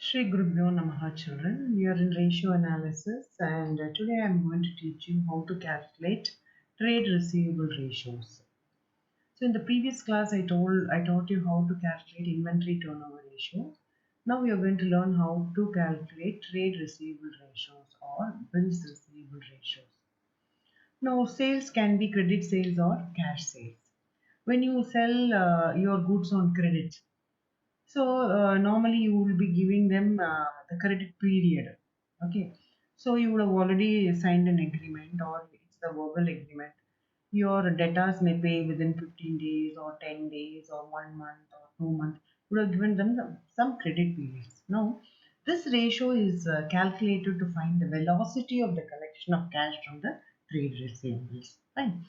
Shri Gurubhyo Namaha children. We are in ratio analysis and today I am going to teach you how to calculate trade receivable ratios. So in the previous class I taught you how to calculate inventory turnover ratio. Now we are going to learn how to calculate trade receivable ratios or bills receivable ratios. Now sales can be credit sales or cash sales. When you sell your goods on credit, normally you will be giving them the credit period. Okay. So you would have already signed an agreement or it's the verbal agreement. Your debtors may pay within 15 days or 10 days or 1 month or 2 months. You would have given them some credit periods. Now, this ratio is calculated to find the velocity of the collection of cash from the trade receivables. Fine.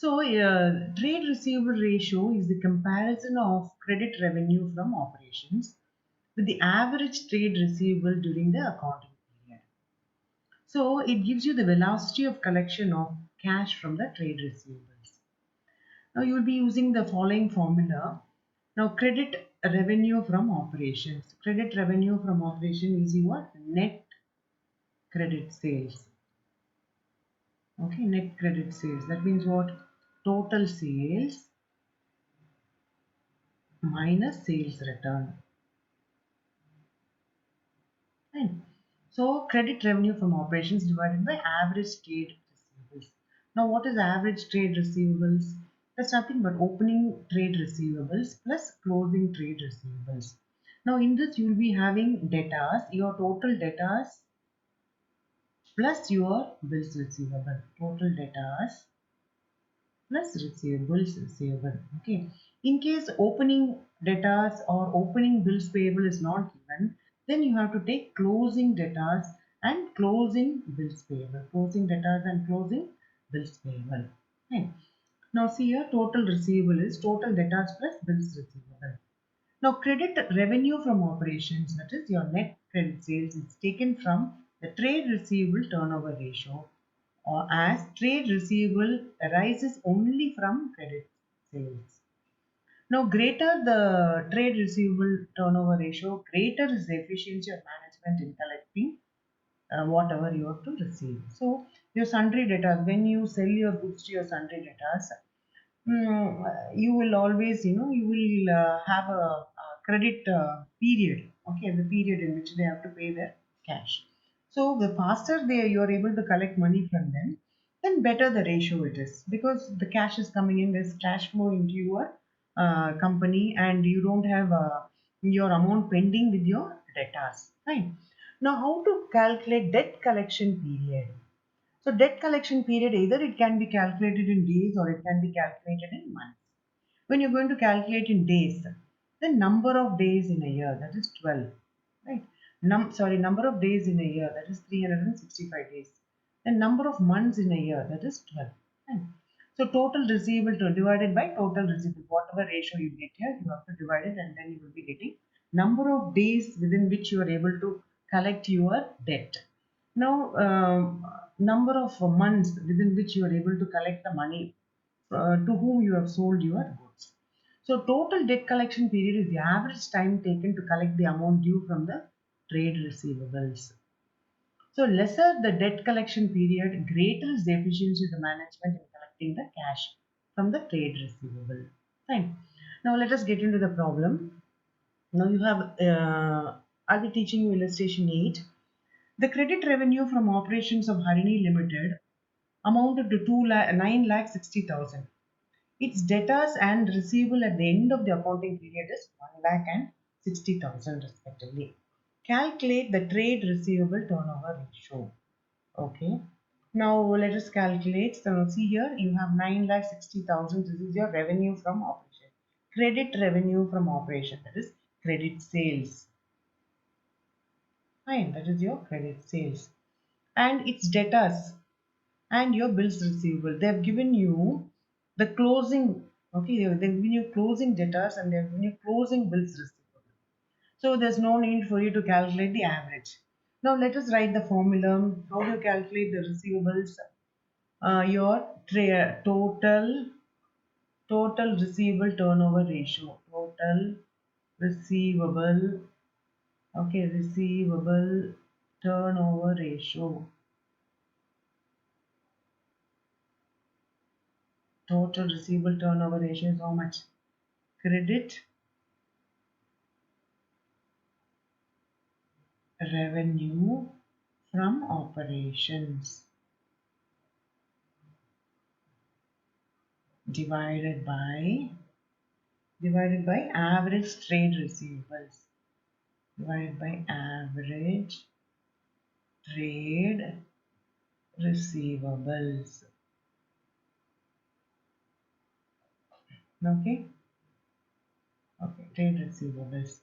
Trade receivable ratio is the comparison of credit revenue from operations with the average trade receivable during the accounting period. So, it gives you the velocity of collection of cash from the trade receivables. Now, you will be using the following formula. Now, credit revenue from operations. Credit revenue from operation is your net credit sales. Okay, net credit sales. That means what? Total sales minus sales return. Fine. So credit revenue from operations divided by average trade receivables. Now what is average trade receivables? That's nothing but opening trade receivables plus closing trade receivables. Now in this you will be having debtors, your total debtors plus your bills receivable. Total debtors plus receivables receivable. Okay. In case opening debtors or opening bills payable is not given, then you have to take closing debtors and closing bills payable. Closing debtors and closing bills payable. Okay. Now see here, total receivable is total debtors plus bills receivable. Now credit revenue from operations, that is your net credit sales, is taken from the trade receivable turnover ratio, or as trade receivable arises only from credit sales. Now greater the trade receivable turnover ratio, greater is the efficiency of management in collecting whatever you have to receive. So your sundry debtors, when you sell your goods to your sundry debtors, you will always, you will have a credit period. Okay, the period in which they have to pay their cash. So the faster you are able to collect money from them, then better the ratio it is, because the cash is coming in. There's cash flow into your company, and you don't have your amount pending with your debtors. Fine. Now, how to calculate debt collection period? So debt collection period, either it can be calculated in days or it can be calculated in months. When you're going to calculate in days, the number of days in a year, that is 12, right? Number of days in a year, that is 365 days. The number of months in a year, that is 12. Right? So total receivable divided by total receivable, whatever ratio you get here, you have to divide it, and then you will be getting number of days within which you are able to collect your debt. Now, number of months within which you are able to collect the money to whom you have sold your goods. So, total debt collection period is the average time taken to collect the amount due from the trade receivables. So, lesser the debt collection period, greater is the efficiency of the management in collecting the cash from the trade receivable. Fine. Now, let us get into the problem. Now, I'll be teaching you illustration 8. The credit revenue from operations of Harini Limited amounted to 9 lakh 60,000. Its debtors and receivable at the end of the accounting period is 1 lakh and 60,000 respectively. Calculate the trade receivable turnover ratio. Okay. Now let us calculate. So see here, you have 9 lakh 60,000. This is your revenue from operation. Credit revenue from operation, that is credit sales. Fine, that is your credit sales. And its debtors and your bills receivable. They have given you the closing, okay, they've given you closing debtors and they've given you closing bills receivable. So there's no need for you to calculate the average. Now let us write the formula. How do you calculate the receivables? Your total receivable turnover ratio. Total receivable Okay, receivable turnover ratio. Total receivable turnover ratio is how much? Credit revenue from operations divided by average trade receivables divided by average trade receivables. Okay, okay, trade receivables.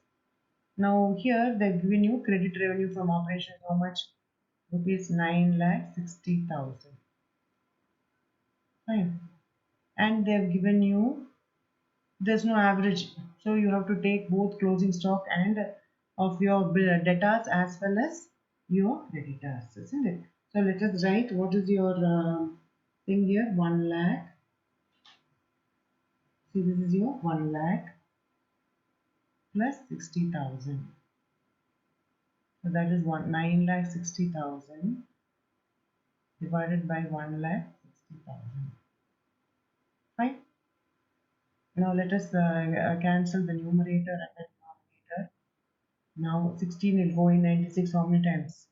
Now here they've given you credit revenue from operations how much? Rupees 9,60,000. Fine. And they've given you there's no average, so you have to take both closing stock and of your debtors as well as your creditors, isn't it? So let us write what is your thing here. 1 lakh. See, this is your 1 lakh plus 60,000. So that is 9,60,000 divided by 1,60,000. Fine. Now let us cancel the numerator and the denominator. Now 16 will go in 96 how many times?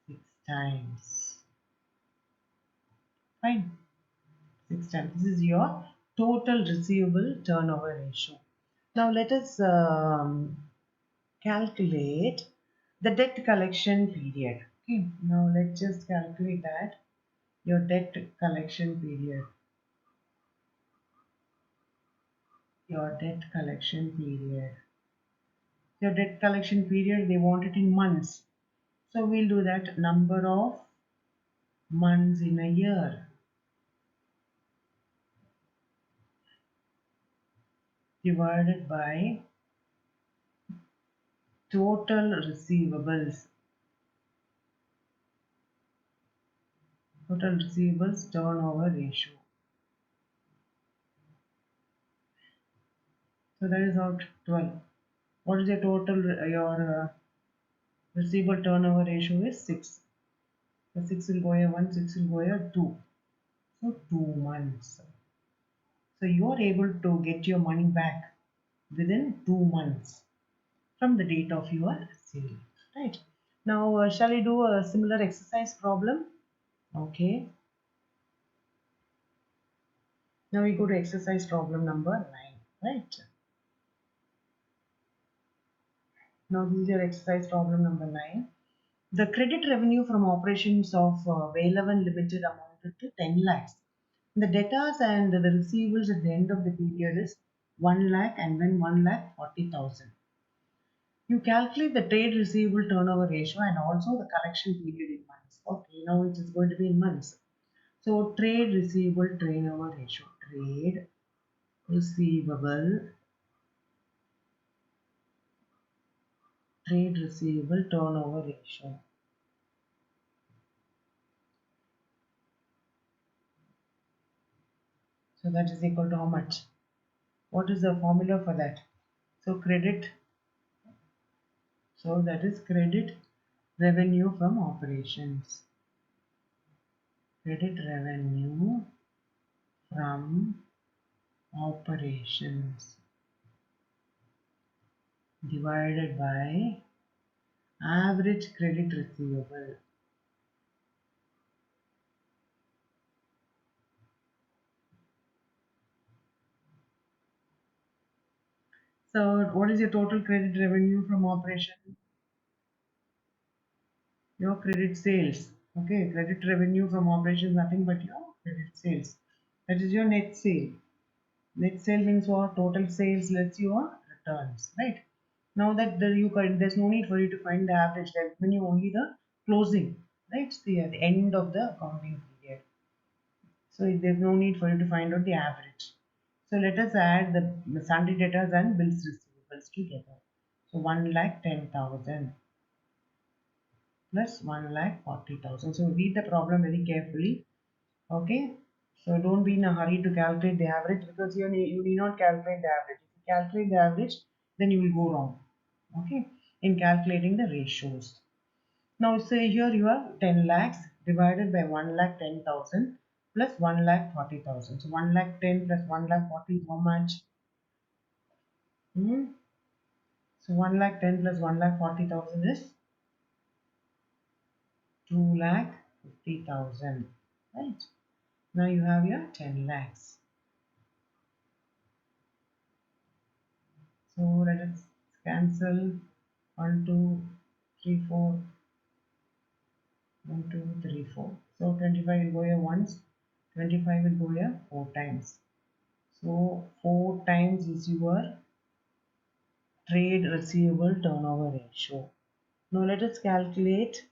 6 times. Fine. 6 times. This is your total receivable turnover ratio. Now let us calculate the debt collection period. Okay. Now let's just calculate that. Your debt collection period. Your debt collection period. Your debt collection period, they want it in months. So we'll do that number of months in a year divided by total receivables. Total receivables turnover ratio. So that is how 12. What is your total? Your receivable turnover ratio is 6. So 6 will go here 1, 6 will go here 2. So 2 months. So you are able to get your money back within 2 months from the date of your sale. Right. Now, shall we do a similar exercise problem? Okay. Now we go to exercise problem number 9. Right. Now this is your exercise problem number 9. The credit revenue from operations of Velavan Limited amounted to 10 lakhs. The debtors and the receivables at the end of the period is 1 lakh and then 1 lakh 40,000. You calculate the trade receivable turnover ratio and also the collection period in months. Okay, now it is going to be in months. So trade receivable turnover ratio. Trade receivable turnover ratio. So that is equal to how much? What is the formula for that? So credit. So that is credit revenue from operations. Credit revenue from operations divided by average credit receivable. So what is your total credit revenue from operation? Your credit sales. Okay, credit revenue from operations nothing but your credit sales. That is your net sale. Net sale means what? Total sales less your returns, right? Now that there's no need for you to find the average. They've given you only the closing, right? See at the end of the accounting period. So there's no need for you to find out the average. So let us add the sundry debtors and bills receivables together. So 1,10,000 plus 1,40,000. So read the problem very carefully. Okay. So don't be in a hurry to calculate the average because you need not calculate the average. If you calculate the average, then you will go wrong. Okay. in calculating the ratios. Now say here you have 10 lakhs divided by 1 lakh 10,000 plus 1 lakh 40,000. So 1 lakh 10 plus 1 lakh 40 is how much? Hmm? So 1 lakh 10 plus 1 lakh 40,000 is 2 lakh 50,000. Right? Now you have your 10 lakhs. So let us cancel 1, 2, 3, 4, 1, 2, 3, 4. So 25 will go here once, 25 will go here 4 times. So 4 times is your trade receivable turnover ratio. Now let us calculate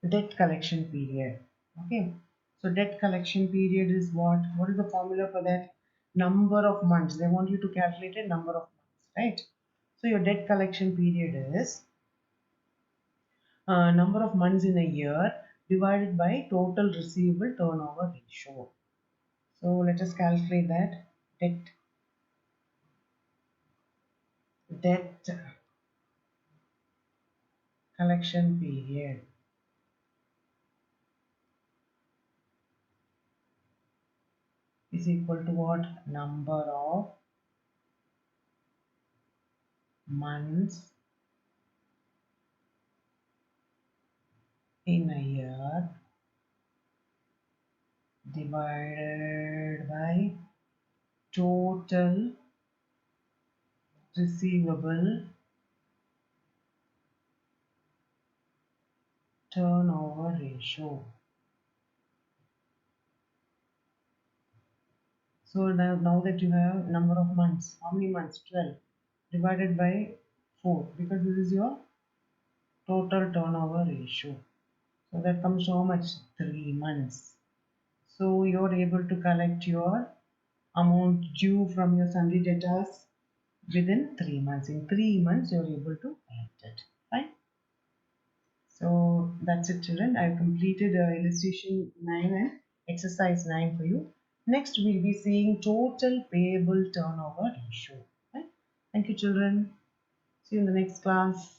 debt collection period. Okay. So debt collection period is what? What is the formula for that? Number of months. They want you to calculate a number of months, right? So your debt collection period is number of months in a year divided by total receivable turnover ratio. So let us calculate that. Debt collection period is equal to what? Number of months in a year divided by total receivable turnover ratio. So now that you have number of months, how many months? 12 divided by 4, because this is your total turnover ratio. So that comes to how much? 3 months. So you're able to collect your amount due from your sundry debtors within 3 months. In 3 months, you're able to collect it. Fine. So that's it, children. I've completed illustration 9 and exercise 9 for you. Next, we'll be seeing total payable turnover ratio. Right? Thank you, children. See you in the next class.